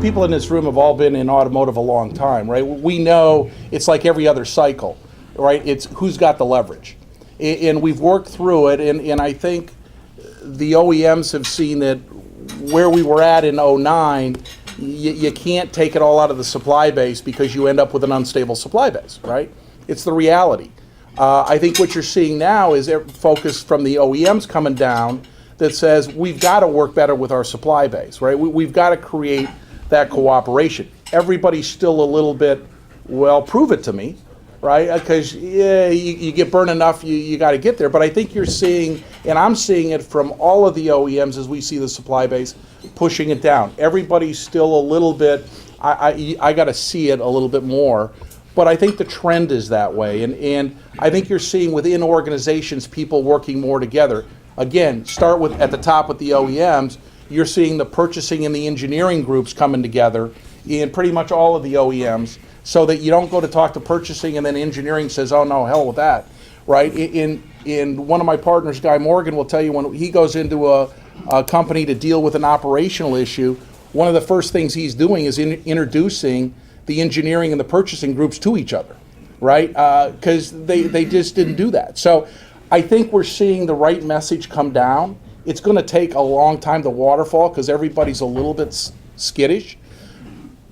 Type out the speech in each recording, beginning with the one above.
people in this room have all been in automotive a long time, right? We know it's like every other cycle, right? It's who's got the leverage. And we've worked through it, and I think the OEMs have seen that where we were at in '09, you can't take it all out of the supply base because you end up with an unstable supply base, right? It's the reality. I think what you're seeing now is a focus from the OEMs coming down that says we've got to work better with our supply base, right? We've got to create that cooperation. Everybody's still a little bit, well, prove it to me, right? Because yeah, you get burned enough, you got to get there. But I think you're seeing, and I'm seeing it from all of the OEMs as we see the supply base pushing it down. Everybody's still a little bit, I got to see it a little bit more. But I think the trend is that way. And I think you're seeing within organizations people working more together. Again, start with at the top with the OEMs. You're seeing the purchasing and the engineering groups coming together in pretty much all of the OEMs, so that you don't go to talk to purchasing and then engineering says, oh no, hell with that, right? In one of my partners, Guy Morgan, will tell you when he goes into a company to deal with an operational issue, one of the first things he's doing is introducing the engineering and the purchasing groups to each other, right? Because they just didn't do that. So I think we're seeing the right message come down. It's going to take a long time to waterfall because everybody's a little bit skittish.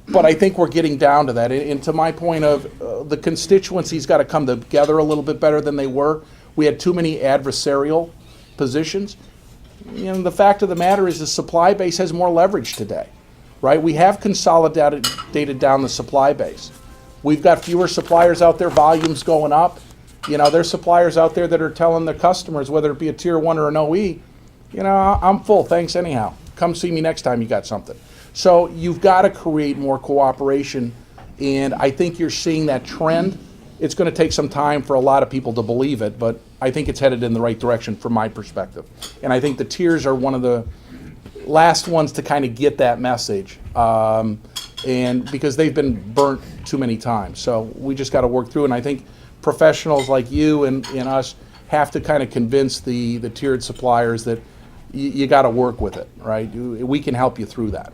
But I think we're getting down to that. And to my point of the constituency's got to come together a little bit better than they were. We had too many adversarial positions. You know, the fact of the matter is the supply base has more leverage today, right? We have consolidated down the supply base. We've got fewer suppliers out there, volumes going up. You know, there's suppliers out there that are telling their customers, whether it be a tier 1 or an OE, you know, I'm full, thanks anyhow. Come see me next time you got something. So you've got to create more cooperation, and I think you're seeing that trend. It's going to take some time for a lot of people to believe it, but I think it's headed in the right direction from my perspective. And I think the tiers are one of the last ones to kind of get that message, and because they've been burnt too many times. So we just got to work through it, and I think professionals like you and us have to kind of convince the tiered suppliers that you got to work with it, right? We can help you through that.